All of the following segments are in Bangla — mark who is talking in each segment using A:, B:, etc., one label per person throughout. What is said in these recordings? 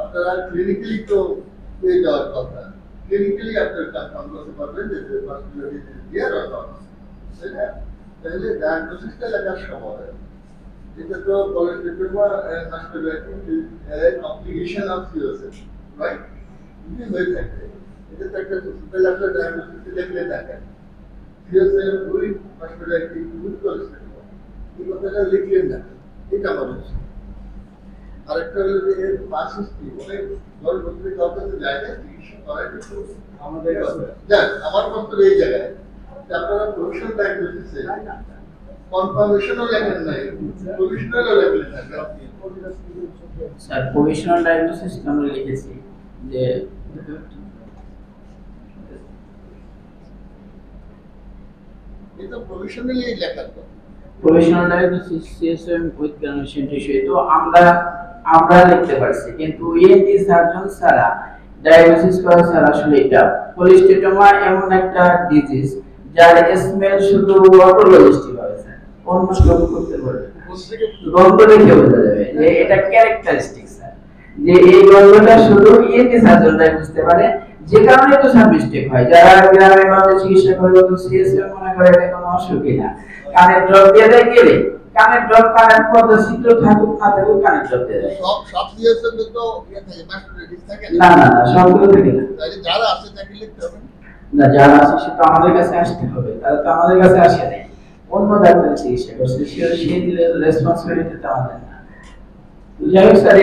A: আপনারা ক্লিনিক্যালি তো পেয়ে যাওয়ার কথা, ক্লিনিক্যালি আপনার কনফার্ম করতে পারবেন যে hospitality is here or not, তাই না? তাহলে ডায়াগনোসিসটা লেখার সময় এটা তো পলিটিকমা মাস্টারবিলিটি কমপ্লিকেশন অফ সিওসিস, রাইট? যদি হয়ে থাকে এটা তো একটা তাহলে আপনার ডায়াগনোসিস লিখলে দেখেন সিওসিস উইথ মাস্টারবিলিটি উইথ পলিটিকমা, এই কথাটা লিখলেন না, এটা আমার হচ্ছে। আরেকটা হলো যে এর পাশে অনেক দল বলতে কাউকে তো যায় না চিকিৎসা করার কিছু আমাদের যাক আমার মত এই জায়গায় যে আপনারা প্রফেশনাল ডায়াগনোসিসে কনফার্মেশনও লেখেন নাই, প্রফেশনালও লেখেন না।
B: স্যার প্রফেশনাল ডায়াগনোসিস আমরা লিখেছি যে
A: এটা প্রফেশনালি লেখার কথা।
B: Professional diagnosis CSM with granulation tissue তো আমরা লিখতে পারছি, কিন্তু ইএনটি সার্জন ছাড়া ডায়াগনোসিস করা স্যার আসলে এটা পলিস্টেটোমা এমন একটা ডিজিজ যার স্মেল শুধু অটোলজিস্টই পাবে স্যার, অন্য কেউ করতে পারবে না। গন্ধ দেখে বোঝা যাবে যে এটা ক্যারেক্টারিস্টিক স্যার, যে এই গন্ধটা শুধু ইএনটি সার্জনরাই বুঝতে পারে, যে কারণে তো স্যার মিস্টেক হয়। যারা গ্রামে গঞ্জে চিকিৎসা করে তো সিএসএম মনে করে এটা কোনো অসুখই না, কানের ড্রপ দিয়ে দেয় গেলে কানের ড্রপ কানের পর্দা ছিদ্র থাকুক না থাকুক কানের ড্রপ দিয়ে দেয়।
A: সব সিএসএম তো ইয়ে থাকে মাস্টারবিলিটি থাকে
B: না না না সবগুলো থেকে না,
A: তাহলে যারা আছে তাকে লিখতে হবে
B: না যারা আছে সে তো আমাদের কাছে আসতে হবে, তারা তো আমাদের কাছে আসে নাই, অন্য ডাক্তার চিকিৎসা করছে, সে দিলে রেসপন্সিবিলিটি তো আমাদের না। যাই হোক স্যার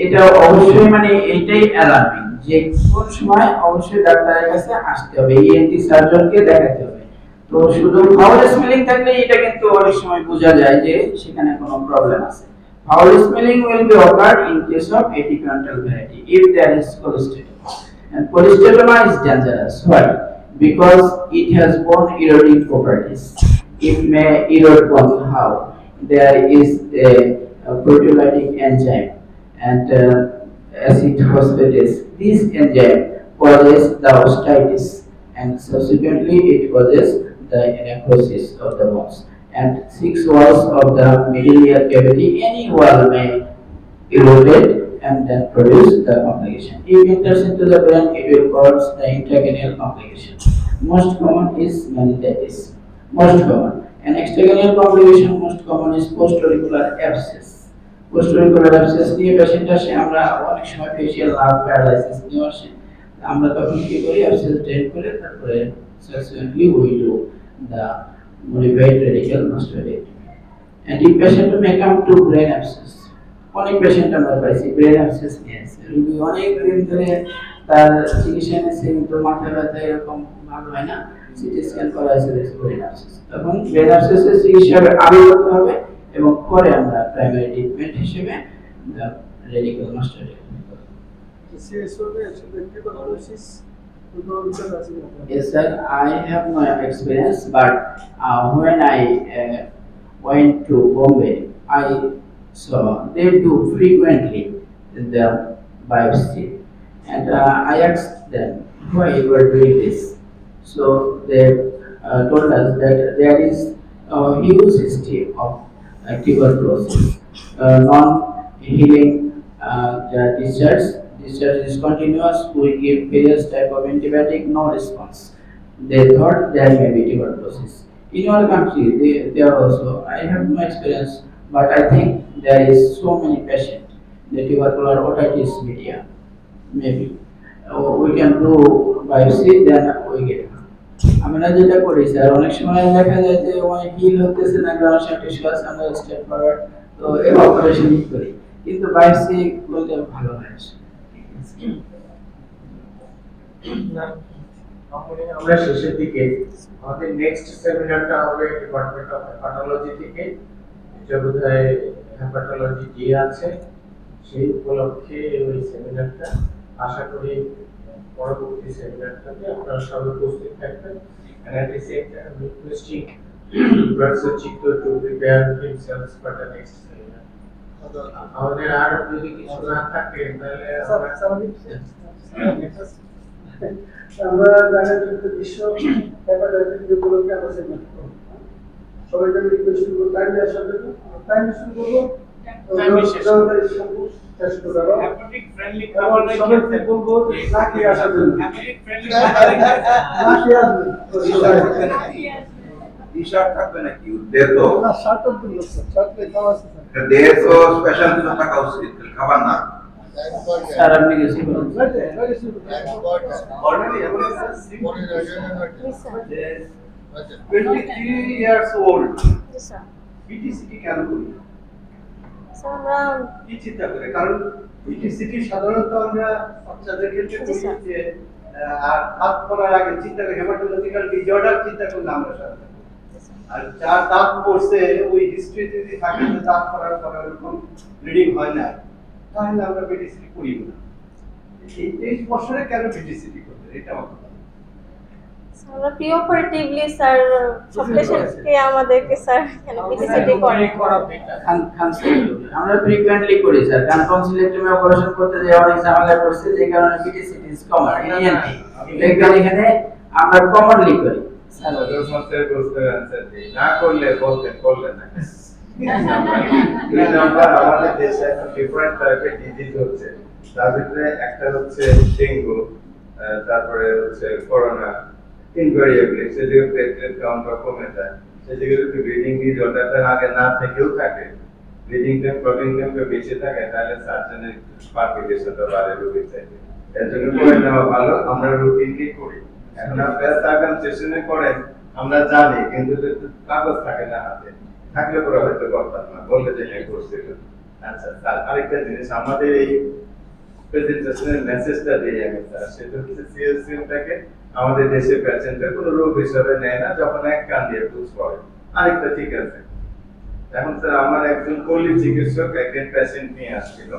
B: এটা অবশ্যই মানে এইটাই অ্যালার্মিং যে কোন সময় অবশ্যই ডাক্তারের কাছে আসতে হবে, ইএনটি সার্জনকে দেখাতে হবে। তো শুধু ফাউল স্মেলিং থাকলে এটা কিন্তু অনেক সময় বোঝা যায় যে সেখানে কোনো প্রবলেম আছে। Foul smelling will be occur in case of atypical variety if there is cholesterol, and cholesterol is dangerous. Why? Because it has bone eroding properties. It may erode bone. How? There is a proteolytic enzyme and acid phosphatase. This enzyme causes the osteitis and subsequently it causes the necrosis of the bones. And 6 walls of the middle ear cavity, any wall may erode and then produce the complication. If it enters into the brain, it will cause the intracranial complication. Most common is meningitis. Most common. And extracranial complication most common is post-auricular abscess. Post-auricular abscess নিয়ে পেশেন্ট আসে, আমরা অনেক সময় ফেশিয়াল নার্ভ প্যারালাইসিস নিয়ে আসে, আমরা তখন কি করি অ্যাবসেস ট্রেন করে তারপরে subsequently we do the modified radical mastectomy. And if patient may come to brain abscess, অনেক পেশেন্ট আমরা পাইছি ব্রেন অ্যাবসেস নিয়ে আসে, রোগী অনেক দিন ধরে তার চিকিৎসা নিচ্ছে কিন্তু মাথা ব্যথা এরকম ভালো হয় না, সিটি স্ক্যান করা হয়েছে ব্রেন অ্যাবসেস, তখন ব্রেন অ্যাবসেসের চিকিৎসা আগে করতে হবে এবং পরে আমরা প্রাইমারি ট্রিটমেন্ট হিসেবে রেডিক্যাল মাস্টেক্টমি করব। Yes sir, I have no experience, but when I went to Bombay, I saw they do frequently the biopsy, and I asked them why you are doing this. So they told us that there is a huge history of tuberculosis, non-healing discharge. Discharge is continuous. We give various type of antibiotic, no response. They thought there may be tuberculosis. In your country, they are also. I have no experience, but I think there is so many patients. The tubercular otitis media, maybe we can do biopsy, then we get. আমরা যেটা করি স্যার অনেক সময় দেখা যায় যে অনেক হিল হতেছে না, গ্রাউন্ড টিস্যু আছে, আমরা স্টেপ ফরওয়ার্ড তো এই অপারেশন করি, কিন্তু বায়োপসি করলে ভালো হয়।
C: আমরা শেষের দিকে আমাদের নেক্সট সেমিনারটা হবে ডিপার্টমেন্ট অফ হেপাটোলজি থেকে, এটা বোধহয় হেপাটোলজি যে আছে সেই উপলক্ষে ওই সেমিনারটা, আশা করি পরবর্তী সেমিনারটাতে আপনারা সবাই উপস্থিত থাকবেন। And at the same time, requesting Professor Chitto to prepare himself for the next seminar. আমাদের আর যদি কিছু না থাকে তাহলে
D: আমরা জানেন যে বিশ্ব হেপাটাইটিস উপলক্ষে আমরা সেমিনার করব, সবাইকে রিকোয়েস্ট করব টাইম আসার জন্য, টাইম শুরু করব শেষ করে দাও।
E: Hepatic friendly
D: এবং
E: খাবার
D: সবাইকে বলবো না খেয়ে আসার জন্য।
E: Hepatic friendly খাবার
D: না খেয়ে আসবেন।
F: টি-শার্ট থাকবে নাকি দেড় তো
D: না, শার্টের জন্য স্যার, শার্টে খাওয়া আছে স্যার।
F: দেড় তো স্পেশাল কিছু থাকা উচিত খাবার না
B: স্যার আপনি কিছু বলুন।
D: রাইটে, রাইটে শুরু করুন।
G: Already available since 23 years old. BTCT কেন করি? কি চিন্তা করে? কারণ BTCT সাধারণত আমরা বাচ্চাদের ক্ষেত্রে করি যে আর দাঁত পড়ার আগে চিন্তা করি হেমাটোলজিক্যাল ডিসঅর্ডার চিন্তা করলে আমরা সাধারণত আর যার দাঁত পড়ছে ওই হিস্ট্রি যদি থাকে যে দাঁত পড়ার পরে ওরকম ব্লিডিং হয় না তাহলে আমরা BTCT করি না। এই বছরে কেন BTCT করতে এটা আমার কথা।
H: আমরা প্রিঅপারেটিভলি স্যার সব পেশেন্টকে আমাদেরকে স্যার কেন পিটিসিটি করে
B: আমরা ফ্রিকোয়েন্টলি করি স্যার, কারণ টনসিলেক্টমি অপারেশন করতে যে অনেক ঝামেলা করছে, যে কারণে পিটিসিটি ইজ কমন ইএনটি, এই কারণে এখানে আমরা কমনলি করি।
C: স্যার সমস্যার প্রশ্নের অ্যানসার দিই না করলে বলতেন করলেন না দুই নাম্বার আমাদের দেশে এখন ডিফারেন্ট টাইপের ডিজিজ হচ্ছে, তার ভিতরে একটা হচ্ছে ডেঙ্গু, তারপরে হচ্ছে করোনা, ইনভেরিয়েবলি সেদিকে প্লেটলেট কাউন্টটা কমে যায়, সেদিকে যদি ব্লিডিং ডিসঅর্ডারটার আগে না থেকেও থাকে, ব্লিডিং টেম্প প্রোটিন টেম্পে বেশি থাকে, তাহলে সার্জনের পারপিটেশনটা বাড়ে রোগীর চাইতে। এর জন্য করে নেওয়া ভালো, আমরা রুটিনলি করি। এখন আপনারা সার্কাম সেশনে করেন আমরা জানি, কিন্তু কাগজ থাকে না হাতে, থাকলে পরে হয়তো করতাম না, বললে যে হ্যাঁ করছিল। আচ্ছা স্যার আরেকটা জিনিস আমাদের এই প্রেজেন্টেশনের মেসেজটা দিই আমি স্যার, সেটা হচ্ছে সিএসসিএমটাকে আমাদের দেশের পেশেন্টের কোনো রোগ হিসাবে নেয় না, যখন এক কান দিয়ে পুজ করে। আরেকটা ঠিক আছে, এখন স্যার আমার একজন পল্লী চিকিৎসক একদিন পেশেন্ট নিয়ে আসছিল,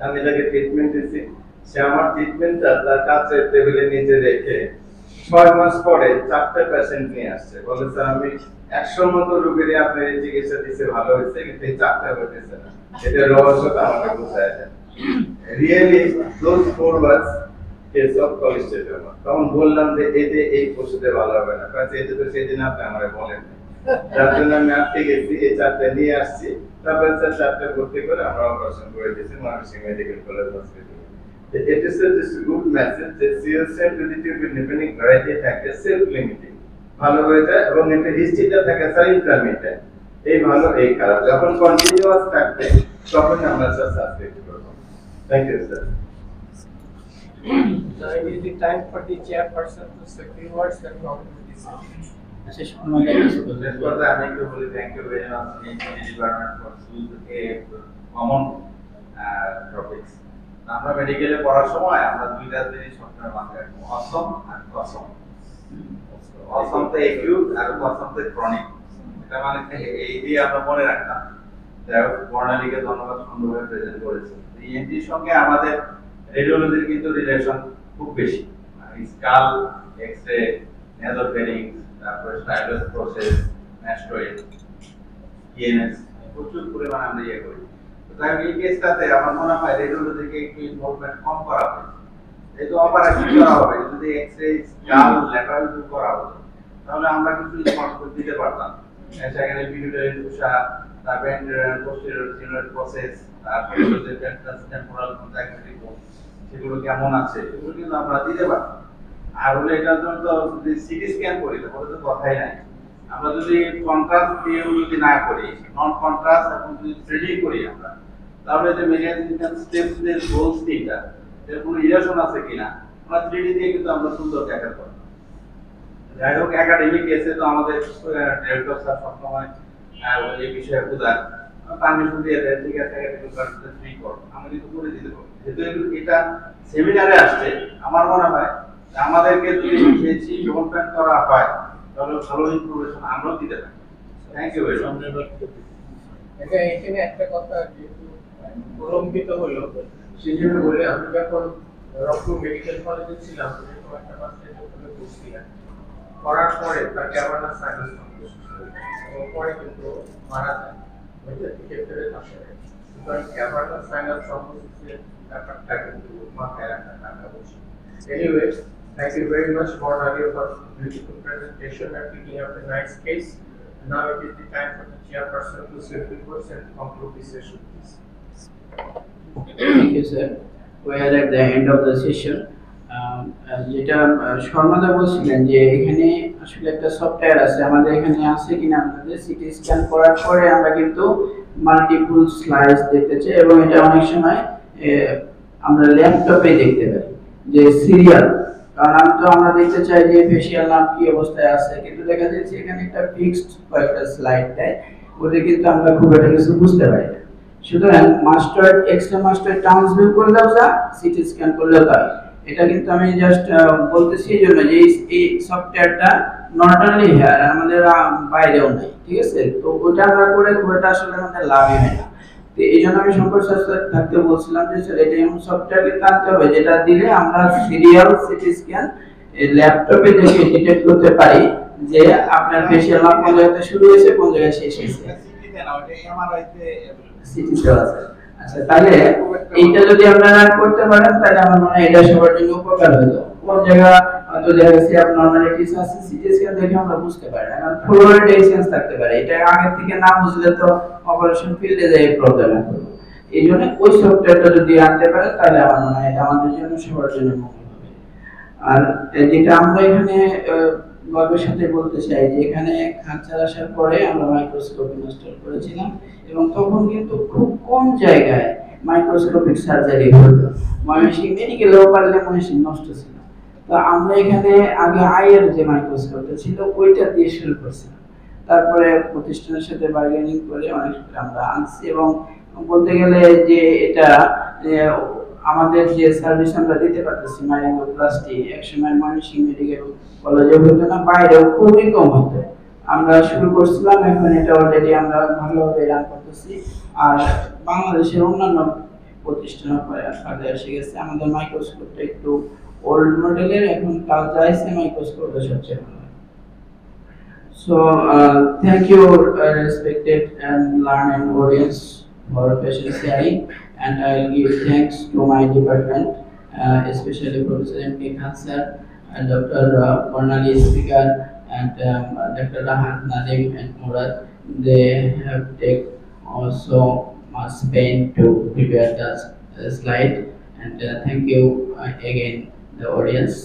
C: আমি তাকে ট্রিটমেন্ট দিচ্ছি, সে আমার ট্রিটমেন্টটা তার কাছে টেবিলে নিচে রেখে 6 মাস পরে 4টা পেশেন্ট নিয়ে আসছে, বলে স্যার আমি 100 মতো রোগীর আপনার এই চিকিৎসা দিতে ভালো হয়েছে, কিন্তু এই 4টা হতেছে না, এটা রহস্যটা আমাকে বোঝায় দেন। Really those 4 was case of cholesterol। তখন বললাম যে এতে এই ওষুধে ভালো হবে না, কারণ এতে তো সেদিন আপনি আমারে বলেন, যার জন্য আমি আটকে গেছি, এই 4টা নিয়ে আসছি, তারপরে স্যার 4টা ভর্তি করে আমরা অপারেশন করে দিয়েছি ময়মনসিংহ মেডিকেল কলেজ হসপিটালে। It is a good message that CSM relative with depending variety থাকে self limiting ভালো হয়ে যায়, এবং এতে হিস্ট্রিটা থাকে স্যার ইন্টারমিডিয়েট, এই ভালো এই খারাপ, যখন কন্টিনিউয়াস থাকবে তখন আমরা স্যার সাসপেক্ট করব। Thank you sir.
E: So it is the time for the chairperson to say few words and conclude this session.
B: আচ্ছা সম্মানিত কিছু বলবেন?
F: First, আমি একটু বলি thank you very much in department for choose a common topics. আমরা মেডিকেলে পড়ার সময় আমরা দুইটা জিনিস সবসময় মাথায় রাখবো, অসম আর কসম। অসম তো একিউট আর কসম তো ক্রনিক, এটা মানে এই দিয়ে আমরা মনে রাখতাম। যাই হোক, বর্ণালীকে ধন্যবাদ, সুন্দরভাবে প্রেজেন্ট করেছে। ইএনটির সঙ্গে আমাদের রেডিওলজির কিন্তু রিলেশন খুব বেশি, স্কাল, এক্সরে, নেজোফেরিংস, তারপরে স্টাইলাস প্রসেস, ম্যাস্ট্রয়েড, ইএনএস, প্রচুর পরিমাণে আমরা ইয়ে করি। তাই এই কেসটাতে আমার মনে হয় রেডিওলজিকে একটু ইনভলভমেন্ট কম করা হবে, যেহেতু অপারেশন করা হবে, যদি এক্সরে, স্কাল, ল্যাটারাল ভিউ করা হতো তাহলে আমরা কিছু রিসপন্স দিতে পারতাম। সেখানে পিটুইটারি টুসা, তারপরে পোস্টেরিয়র সিনোড প্রসেস, তারপরে টেম্পোরাল কন্ট্রাক্টিভ, সেগুলো কেমন আছে এগুলো কিন্তু আমরা দিতে পারতাম। আর হলে এটার জন্য তো যদি সিটি স্ক্যান করি তাহলে তো কথাই নাই। আমরা যদি কন্ট্রাস্ট দিয়ে যদি না করি, নন কন্ট্রাস্ট এবং যদি থ্রিডি করি আমরা, তাহলে যে মেরিডিয়ান স্টেপস এর গোলস তিনটা এর কোনো রিলেশন আছে কিনা আমরা থ্রিডি দিয়ে কিন্তু আমরা সুন্দর ক্যাপচার করব। যাই হোক, একাডেমিক কেসে তো আমাদের ডিরেক্টর স্যার সবসময় এই বিষয়ে উদার, পারমিশন দিয়ে দেয়, ঠিক আছে একাডেমিক পারমিশন ফ্রি করো, আমি কিন্তু করে দিতে পারি। যেহেতু এটা সেমিনারে আসছে, আমার মনে হয় আমাদেরকে যদি বেশি ডেভেলপমেন্ট করা হয় তাহলে ভালো ইনফরমেশন আমরাও দিতে পারি। Thank you very much.
E: এখানে একটা কথা যেহেতু প্রলম্বিত হলো, সেই জন্য বলে আমি যখন রংপুর মেডিকেল কলেজে ছিলাম তখন একটা বাচ্চাকে ওখানে বসছিলাম, করার পরে তার ক্যাভার্নাস সাইনাস এবং পরে কিন্তু মারা যায়, ওইটা থেকে ফেরত আসে। সুতরাং ক্যাভার্নাস সাইনাস সম্পর্কে ব্যাপারটা কিন্তু মাথায় রাখা উচিত। Anyway, thank you very much for your beautiful presentation and picking up a nice case. Now it is the time for the chairperson to say a few words and conclude the session, please.
B: Thank you, sir. We are at the end of the session. যেটা শর্মাদা বলছিলেন যে এখানে আসলে একটা সফটওয়্যার আছে, আমাদের এখানে আছে কিনা আপনাদের সিটি স্ক্যান করার পরে আমরা কিন্তু মাল্টিপল স্লাইস দেখতে চাই, এবং এটা অনেক সময় আমরা ল্যাপটপে দেখতে পাই যে সিরিয়াল, কারণ আমরা দেখতে চাই যে ফেশিয়াল নাম কি অবস্থায় আছে, কিন্তু দেখা যাচ্ছে এখানে একটা ফিক্সড কয়েকটা স্লাইড দেয়, ওটা কিন্তু আমরা খুব একটা কিছু বুঝতে পারি না। সুতরাং মাস্টার্ড এক্সট্রা মাস্টার্ড ট্রান্সভিউ করলেও যা, সিটি স্ক্যান করলেও তাই। এটা কিন্তু আমি জাস্ট বলতেছি এই জন্য যে এই সফটওয়্যারটা নট অনলি হিয়ার, আমাদের বাইরেও নাই, ঠিক আছে? তো ওটা আমরা করে খুব একটা আসলে আমাদের লাভই হয় না। তো এই জন্য আমি শঙ্কর স্যার থাকতে বলছিলাম যে স্যার এটা এমন সফটওয়্যার কিন্তু আনতে হবে যেটা দিলে আমরা সিরিয়াল সিটি স্ক্যান ল্যাপটপে দেখে ডিটেক্ট করতে পারি যে আপনার ফেশিয়াল মাপ কোন জায়গাতে শুরু হয়েছে কোন জায়গায় শেষ হয়েছে। সিটি স্ক্যান আছে। আচ্ছা, তাহলে এইটা যদি আপনারা করতে পারেন তাহলে আমার মনে হয় এটা সবার জন্য উপকার হলো। কোন জায়গা তো দেখা গেছে abnormalities আছে, সিটি স্ক্যান দেখে আমরা বুঝতে পারি না, কারণ ফ্লোরেড এসেন্স থাকতে পারে, এটা আগে থেকে না বুঝলে তো অপারেশন ফিল্ডে যায় প্রবলেম হবে। এই জন্য ওই সফটওয়্যারটা যদি আনতে পারেন তাহলে আমার মনে হয় এটা আমাদের জন্য সবার জন্য মঙ্গল হবে। আর যেটা আমরা এখানে গর্বের সাথে বলতে চাই যে এখানে খাঁচার আসার পরে আমরা মাইক্রোস্কোপ ইনস্টল করেছিলাম, এবং তখন কিন্তু খুব কম জায়গায় মাইক্রোস্কোপিক সার্জারি হতো, ময়মনসিংহ মেডিকেলেও পারলে ময়মনসিংহ নষ্ট ছিল। তো আমরা এখানে আগে আইয়ের যে মাইক্রোস্কোপটা ছিল ওইটা দিয়ে শুরু করছিলাম, তারপরে প্রতিষ্ঠানের সাথে বার্গেনিং করে অনেক আমরা আনছি, এবং বলতে গেলে যে এটা আমাদের যে সার্ভিস আমরা দিতে পারতেছি মাইক্রোপ্লাস্টি একসময় ময়মনসিংহ মেডিকেল কলেজে হতো না, বাইরেও খুবই কম হতো। আমরা শুরু করছিলাম, এখন এটা অলরেডি আমরা ভালোভাবে রান করতেছি, আর বাংলাদেশের অন্যান্য প্রতিষ্ঠানের কাজে এসে গেছে। আমাদের মাইক্রোস্কোপটা একটু ওল্ড মডেলের, এখন কাজ যাইছে মাইক্রোস্কোপটা সবচেয়ে ভালো। So thank you respected and learned audience for patient sharing, and I'll give thanks to my department, especially Professor M.K. Khan sir, and Dr. Barnali speaker, and Dr. Rahat Nadim and Murad. They have taken also much pain to prepare the slide, and thank you again the audience.